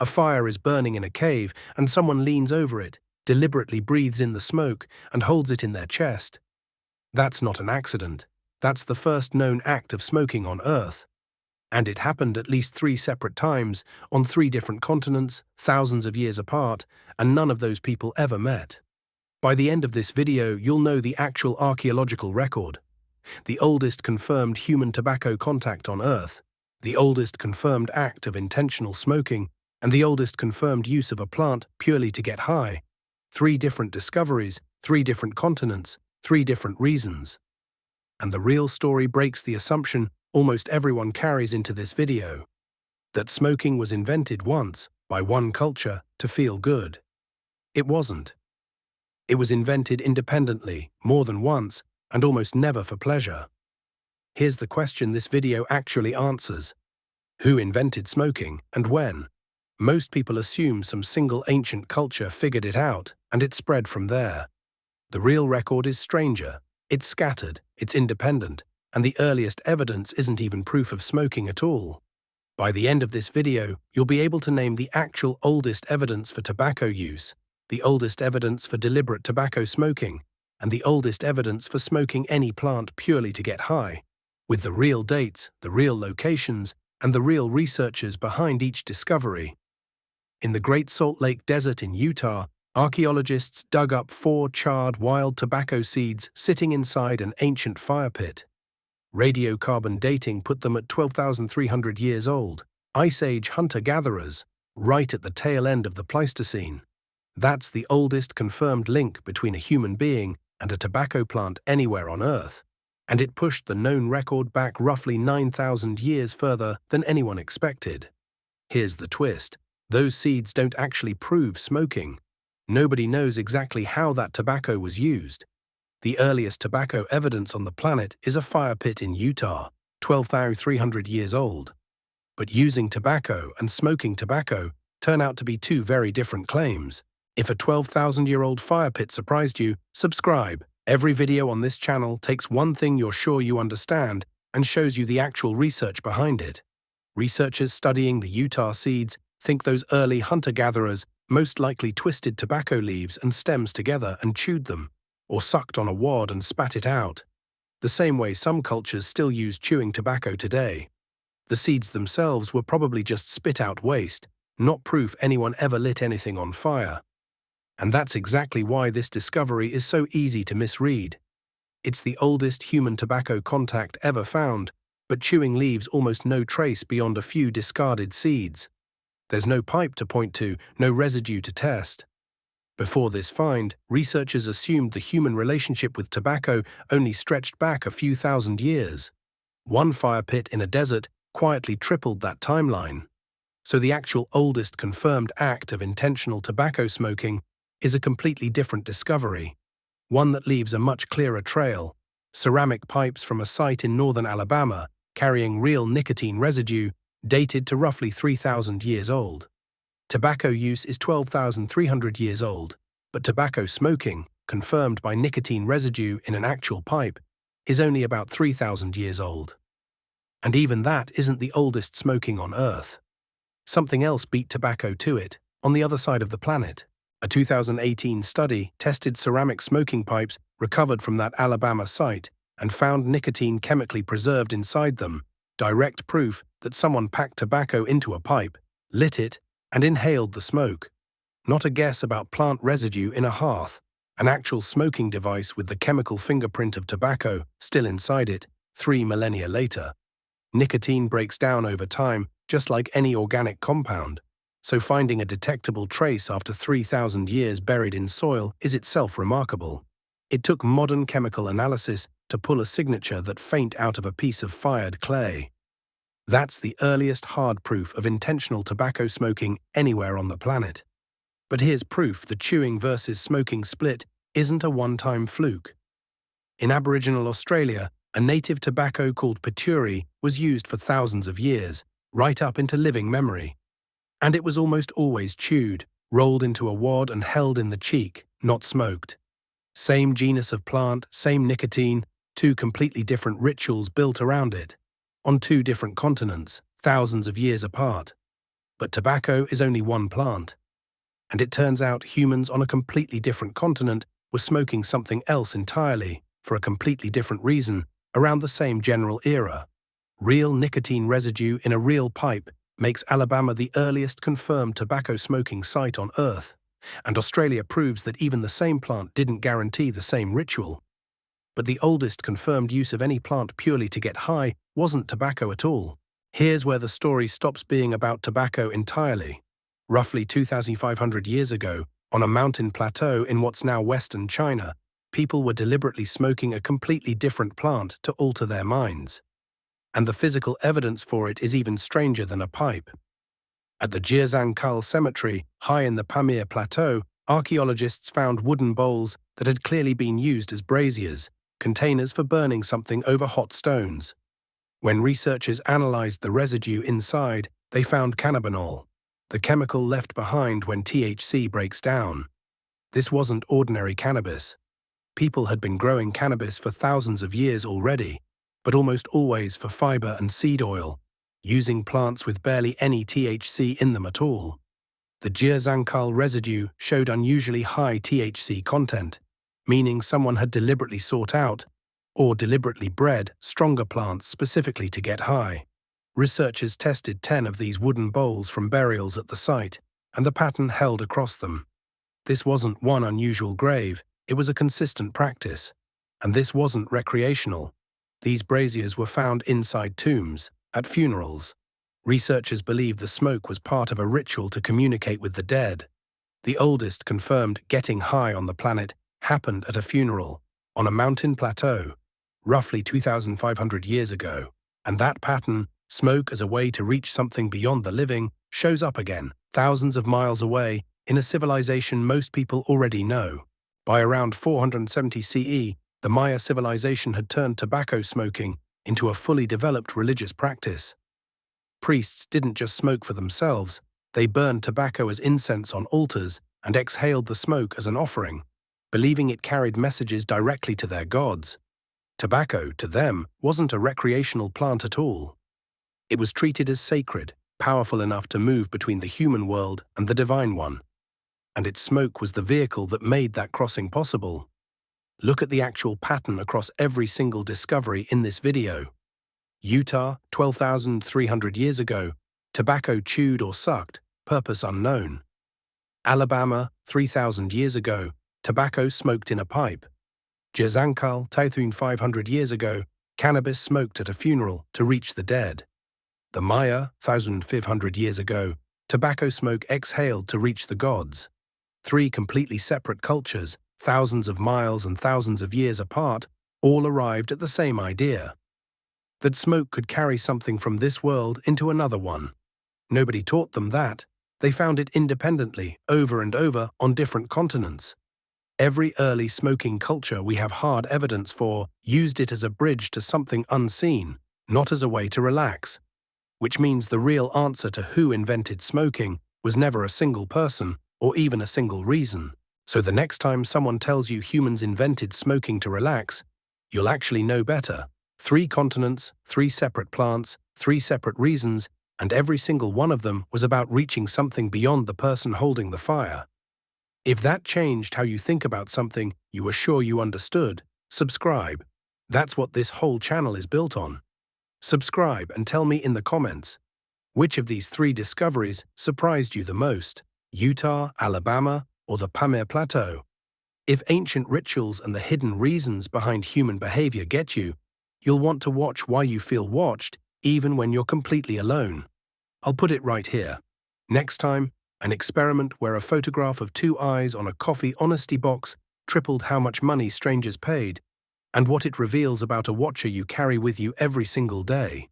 A fire is burning in a cave and someone leans over it, deliberately breathes in the smoke, and holds it in their chest. That's not an accident. That's the first known act of smoking on Earth. And it happened at least 3 separate times, on 3 different continents, thousands of years apart, and none of those people ever met. By the end of this video, you'll know the actual archaeological record, the oldest confirmed human tobacco contact on Earth, the oldest confirmed act of intentional smoking, and the oldest confirmed use of a plant purely to get high. 3 different discoveries, 3 different continents, 3 different reasons. And the real story breaks the assumption almost everyone carries into this video, that smoking was invented once, by one culture, to feel good. It wasn't. It was invented independently, more than once, and almost never for pleasure. Here's the question this video actually answers. Who invented smoking, and when? Most people assume some single ancient culture figured it out, and it spread from there. The real record is stranger. It's scattered, it's independent, and the earliest evidence isn't even proof of smoking at all. By the end of this video, you'll be able to name the actual oldest evidence for tobacco use, the oldest evidence for deliberate tobacco smoking, and the oldest evidence for smoking any plant purely to get high, with the real dates, the real locations, and the real researchers behind each discovery. In the Great Salt Lake Desert in Utah, archaeologists dug up 4 charred wild tobacco seeds sitting inside an ancient fire pit. Radiocarbon dating put them at 12,300 years old, Ice Age hunter-gatherers, right at the tail end of the Pleistocene. That's the oldest confirmed link between a human being and a tobacco plant anywhere on Earth, and it pushed the known record back roughly 9,000 years further than anyone expected. Here's the twist. Those seeds don't actually prove smoking. Nobody knows exactly how that tobacco was used. The earliest tobacco evidence on the planet is a fire pit in Utah, 12,300 years old. But using tobacco and smoking tobacco turn out to be 2 very different claims. If a 12,000-year-old fire pit surprised you, subscribe. Every video on this channel takes one thing you're sure you understand and shows you the actual research behind it. Researchers studying the Utah seeds think those early hunter-gatherers most likely twisted tobacco leaves and stems together and chewed them, or sucked on a wad and spat it out, the same way some cultures still use chewing tobacco today. The seeds themselves were probably just spit-out waste, not proof anyone ever lit anything on fire. And that's exactly why this discovery is so easy to misread. It's the oldest human tobacco contact ever found, but chewing leaves almost no trace beyond a few discarded seeds. There's no pipe to point to, no residue to test. Before this find, researchers assumed the human relationship with tobacco only stretched back a few thousand years. One fire pit in a desert quietly tripled that timeline. So the actual oldest confirmed act of intentional tobacco smoking is a completely different discovery, one that leaves a much clearer trail: ceramic pipes from a site in northern Alabama carrying real nicotine residue dated to roughly 3,000 years old. Tobacco use is 12,300 years old, but tobacco smoking, confirmed by nicotine residue in an actual pipe, is only about 3,000 years old. And even that isn't the oldest smoking on Earth. Something else beat tobacco to it, on the other side of the planet. A 2018 study tested ceramic smoking pipes recovered from that Alabama site and found nicotine chemically preserved inside them, direct proof that someone packed tobacco into a pipe, lit it, and inhaled the smoke. Not a guess about plant residue in a hearth, an actual smoking device with the chemical fingerprint of tobacco still inside it, 3 millennia later. Nicotine breaks down over time, just like any organic compound, so finding a detectable trace after 3,000 years buried in soil is itself remarkable. It took modern chemical analysis to pull a signature that faint out of a piece of fired clay. That's the earliest hard proof of intentional tobacco smoking anywhere on the planet. But here's proof the chewing versus smoking split isn't a one-time fluke. In Aboriginal Australia, a native tobacco called patchouli was used for thousands of years, right up into living memory. And it was almost always chewed, rolled into a wad and held in the cheek, not smoked. Same genus of plant, same nicotine, 2 completely different rituals built around it, on 2 different continents, thousands of years apart. But tobacco is only one plant. And it turns out humans on a completely different continent were smoking something else entirely, for a completely different reason, around the same general era. Real nicotine residue in a real pipe makes Alabama the earliest confirmed tobacco smoking site on Earth, and Australia proves that even the same plant didn't guarantee the same ritual. But the oldest confirmed use of any plant purely to get high wasn't tobacco at all. Here's where the story stops being about tobacco entirely. Roughly 2,500 years ago, on a mountain plateau in what's now Western China, people were deliberately smoking a completely different plant to alter their minds. And the physical evidence for it is even stranger than a pipe. At the Jirzankal cemetery, high in the Pamir Plateau, archaeologists found wooden bowls that had clearly been used as braziers, containers for burning something over hot stones. When researchers analyzed the residue inside, they found cannabinol, the chemical left behind when THC breaks down. This wasn't ordinary cannabis. People had been growing cannabis for thousands of years already, but almost always for fiber and seed oil, using plants with barely any THC in them at all. The Jirzankal residue showed unusually high THC content, meaning someone had deliberately sought out, or deliberately bred, stronger plants specifically to get high. Researchers tested 10 of these wooden bowls from burials at the site, and the pattern held across them. This wasn't one unusual grave, it was a consistent practice. And this wasn't recreational. These braziers were found inside tombs, at funerals. Researchers believe the smoke was part of a ritual to communicate with the dead. The oldest confirmed getting high on the planet happened at a funeral, on a mountain plateau, roughly 2,500 years ago. And that pattern, smoke as a way to reach something beyond the living, shows up again, thousands of miles away, in a civilization most people already know. By around 470 CE, the Maya civilization had turned tobacco smoking into a fully developed religious practice. Priests didn't just smoke for themselves, they burned tobacco as incense on altars and exhaled the smoke as an offering, believing it carried messages directly to their gods. Tobacco, to them, wasn't a recreational plant at all. It was treated as sacred, powerful enough to move between the human world and the divine one. And its smoke was the vehicle that made that crossing possible. Look at the actual pattern across every single discovery in this video. Utah, 12,300 years ago, tobacco chewed or sucked, purpose unknown. Alabama, 3,000 years ago, tobacco smoked in a pipe. Jirzankal, 2,500 years ago, cannabis smoked at a funeral to reach the dead. The Maya, 1,500 years ago, tobacco smoke exhaled to reach the gods. Three completely separate cultures, thousands of miles and thousands of years apart, all arrived at the same idea. That smoke could carry something from this world into another one. Nobody taught them that. They found it independently, over and over, on different continents. Every early smoking culture we have hard evidence for used it as a bridge to something unseen, not as a way to relax. Which means the real answer to who invented smoking was never a single person, or even a single reason. So the next time someone tells you humans invented smoking to relax, you'll actually know better. 3 continents, 3 separate plants, 3 separate reasons, and every single one of them was about reaching something beyond the person holding the fire. If that changed how you think about something you were sure you understood, subscribe. That's what this whole channel is built on. Subscribe and tell me in the comments, which of these 3 discoveries surprised you the most? Utah, Alabama, or the Pamir Plateau? If ancient rituals and the hidden reasons behind human behavior get you, you'll want to watch Why You Feel Watched, even when you're completely alone. I'll put it right here. Next time, an experiment where a photograph of 2 eyes on a coffee honesty box tripled how much money strangers paid, and what it reveals about a watcher you carry with you every single day.